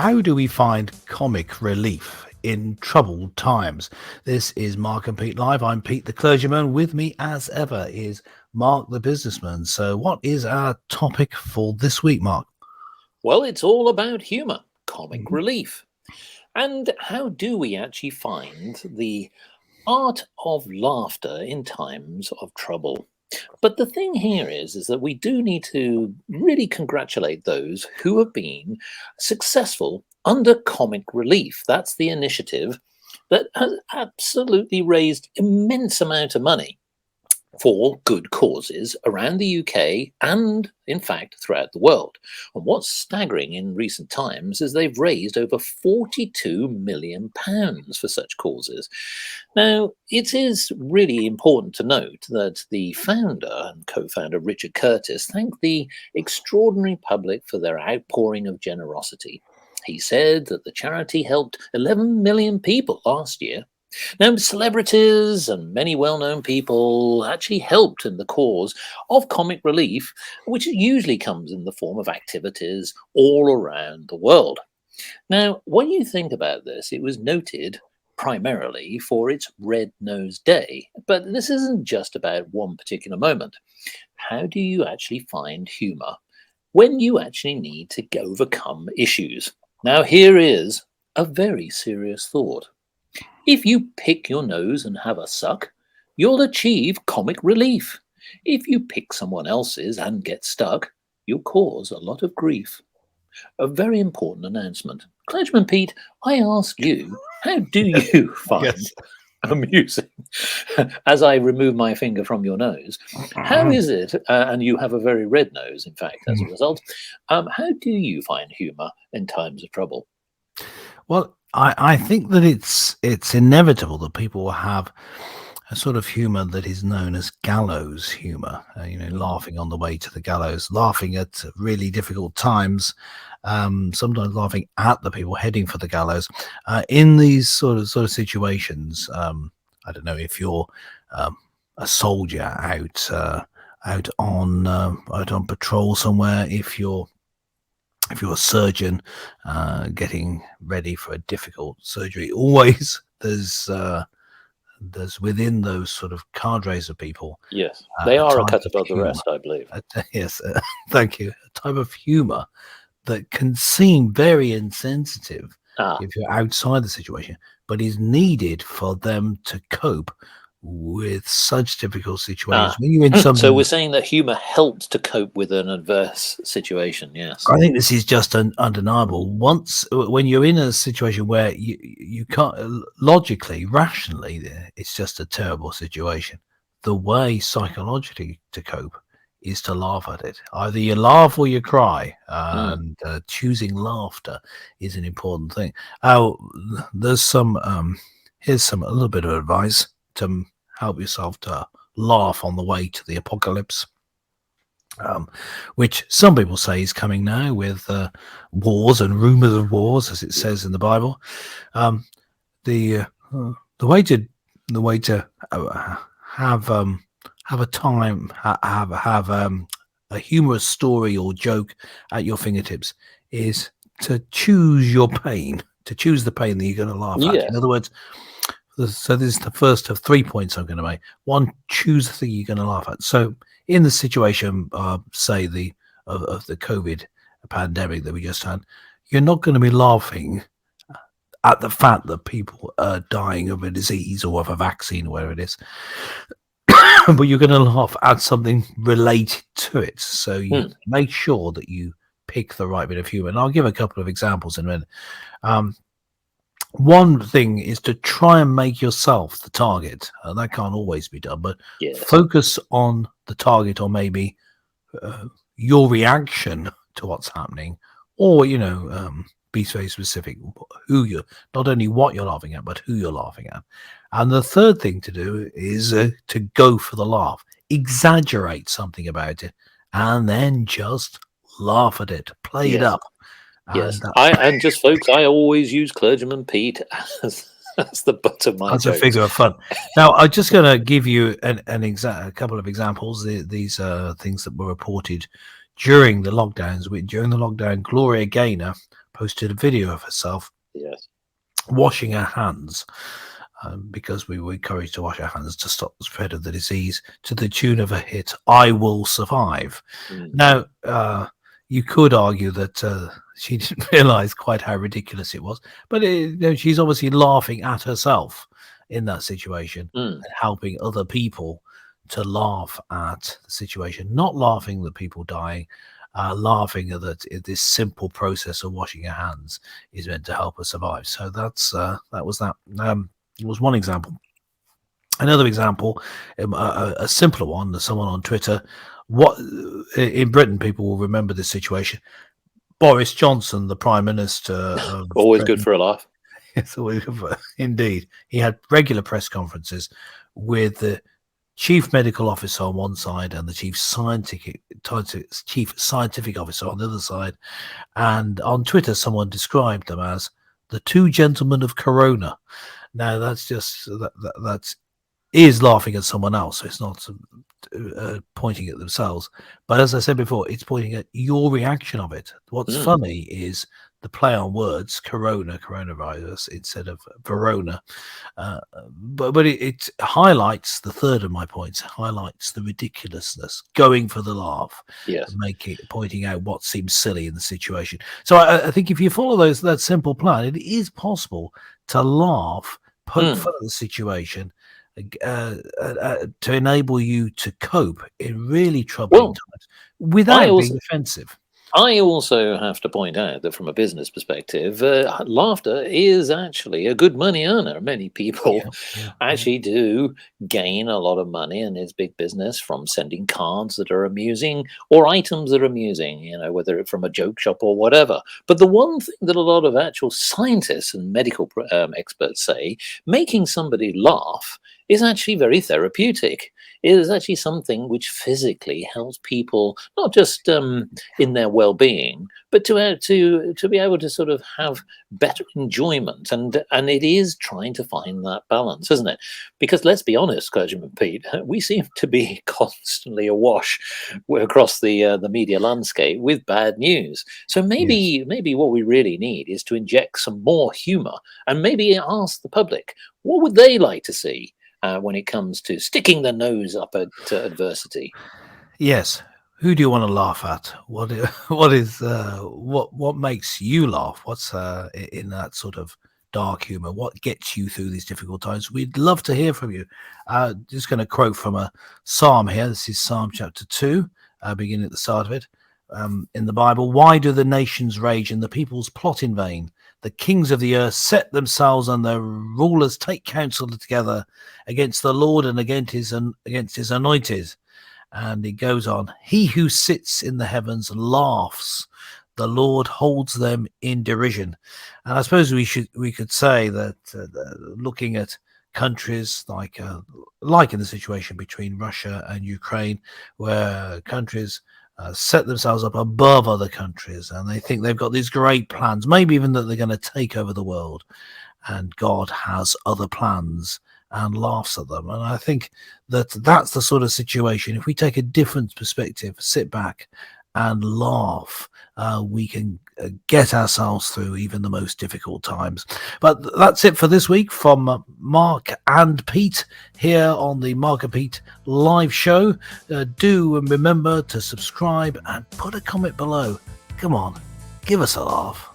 How do we find comic relief in troubled times? This is Mark and Pete Live. I'm Pete the clergyman. With me, as ever, is Mark the businessman. So, what is our topic for this week, Mark? Well, it's all about humour, comic Mhm. relief. And how do we actually find the art of laughter in times of trouble? But the thing here is that we do need to really congratulate those who have been successful under comic relief. That's the initiative that has absolutely raised immense amount of money for good causes around the UK and, in fact, throughout the world. And what's staggering in recent times is they've raised over £42 million for such causes. Now, it is really important to note that the founder and co founder, Richard Curtis, thanked the extraordinary public for their outpouring of generosity. He said that the charity helped 11 million people last year. Now, celebrities and many well known people actually helped in the cause of comic relief, which usually comes in the form of activities all around the world. Now, when you think about this, it was noted primarily for its Red Nose Day, but this isn't just about one particular moment. How do you actually find humour when you actually need to overcome issues? Now, here is a very serious thought. If you pick your nose and have a suck, you'll achieve comic relief. If you pick someone else's and get stuck, you'll cause a lot of grief. A very important announcement. Clergyman Pete, I ask you, how do you find Yes. amusing as I remove my finger from your nose? How is it, and you have a very red nose, in fact, as a result, how do you find humour in times of trouble? Well, I think that it's inevitable that people will have a sort of humor that is known as gallows humor, laughing on the way to the gallows, laughing at really difficult times, sometimes laughing at the people heading for the gallows. In these sort of situations, I don't know if you're a soldier out on patrol somewhere, if you're a surgeon getting ready for a difficult surgery, always there's within those sort of cadres of people Yes, they a are a type cut of above the humor. rest, I believe. Yes, thank you. A type of humor that can seem very insensitive Ah, if you're outside the situation, but is needed for them to cope with such difficult situations. ah. When you're in So something, we're saying that humour helps to cope with an adverse situation. Yes. I think this is just undeniable. Once, when you're in a situation where you can't logically, rationally, it's just a terrible situation. The way psychologically to cope is to laugh at it. Either you laugh or you cry, Mm. and choosing laughter is an important thing. Oh, there's some. Here's a little bit of advice to help yourself to laugh on the way to the apocalypse, which some people say is coming now with wars and rumors of wars, as it says in the Bible. Um, the the way to have have a time have a humorous story or joke at your fingertips is to choose your pain, to choose the pain that you're going to laugh at. In Yes. other words, so this is the first of 3 points I'm going to make. One, choose the thing you're going to laugh at. So in the situation, say of the COVID pandemic that we just had, you're not going to be laughing at the fact that people are dying of a disease or of a vaccine or whatever it is, but you're going to laugh at something related to it. So you make sure that you pick the right bit of humor. And I'll give a couple of examples in a minute. One thing is to try and make yourself the target. That can't always be done, but Yes. focus on the target, or maybe your reaction to what's happening, or be very specific who you're, not only what you're laughing at, but who you're laughing at. And the third thing to do is to go for the laugh, exaggerate something about it, and then just laugh at it, play it Yes. up. Yes. And And just folks, I always use Clergyman Pete as the butt of my as a jokes. figure of fun. Now, I'm just going to give you a couple of examples. These are things that were reported during the lockdowns. During the lockdown, Gloria Gaynor posted a video of herself Yes. washing her hands, because we were encouraged to wash our hands to stop the spread of the disease, to the tune of a hit, "I Will Survive." Now, you could argue that she didn't realize quite how ridiculous it was, but she's obviously laughing at herself in that situation and helping other people to laugh at the situation, not laughing at people dying, laughing at that this simple process of washing your hands is meant to help us survive. So that was that. It was one example. Another example, a simpler one, someone on Twitter. What in Britain, people will remember this situation. Boris Johnson, the Prime Minister of Always Britain, good for a laugh. Yes, indeed. He had regular press conferences with the chief medical officer on one side and the chief scientific officer on the other side. And on Twitter, someone described them as the two gentlemen of Corona. Now, that's just that is laughing at someone else. So it's not pointing at themselves. But as I said before, it's pointing at your reaction of it. What's funny is the play on words, coronavirus, instead of Verona. But it highlights the third of my points, highlights the ridiculousness, going for the laugh, Yes, pointing out what seems silly in the situation. So I think if you follow that simple plan, it is possible to laugh, poke fun at the situation, to enable you to cope in really troubling times without being offensive. I also have to point out that from a business perspective, laughter is actually a good money earner. Many people actually do gain a lot of money in his big business from sending cards that are amusing or items that are amusing, whether it's from a joke shop or whatever. But the one thing that a lot of actual scientists and medical experts say, making somebody laugh is actually very therapeutic. It is actually something which physically helps people, not just in their well-being, but to be able to sort of have better enjoyment. And it is trying to find that balance, isn't it? Because let's be honest, Clergyman Pete, we seem to be constantly awash across the media landscape with bad news. So maybe what we really need is to inject some more humour and maybe ask the public, what would they like to see when it comes to sticking their nose up at adversity? Yes. Who do you want to laugh at? What makes you laugh? What's in that sort of dark humor? What gets you through these difficult times? We'd love to hear from you. Just going to quote from a psalm here. This is Psalm chapter 2, beginning at the start of it. In the Bible, why do the nations rage and the peoples plot in vain? The kings of the earth set themselves and the rulers take counsel together against the Lord and against his anointed. And it goes on, he who sits in the heavens laughs. The Lord holds them in derision. And I suppose we could say that looking at countries like in the situation between Russia and Ukraine, where countries set themselves up above other countries and they think they've got these great plans, maybe even that they're going to take over the world, and God has other plans and laughs at them. And I think that's the sort of situation. If we take a different perspective, sit back and laugh, we can get ourselves through even the most difficult times. But that's it for this week from Mark and Pete here on the Mark and Pete live show. Do remember to subscribe and put a comment below. Come on, give us a laugh.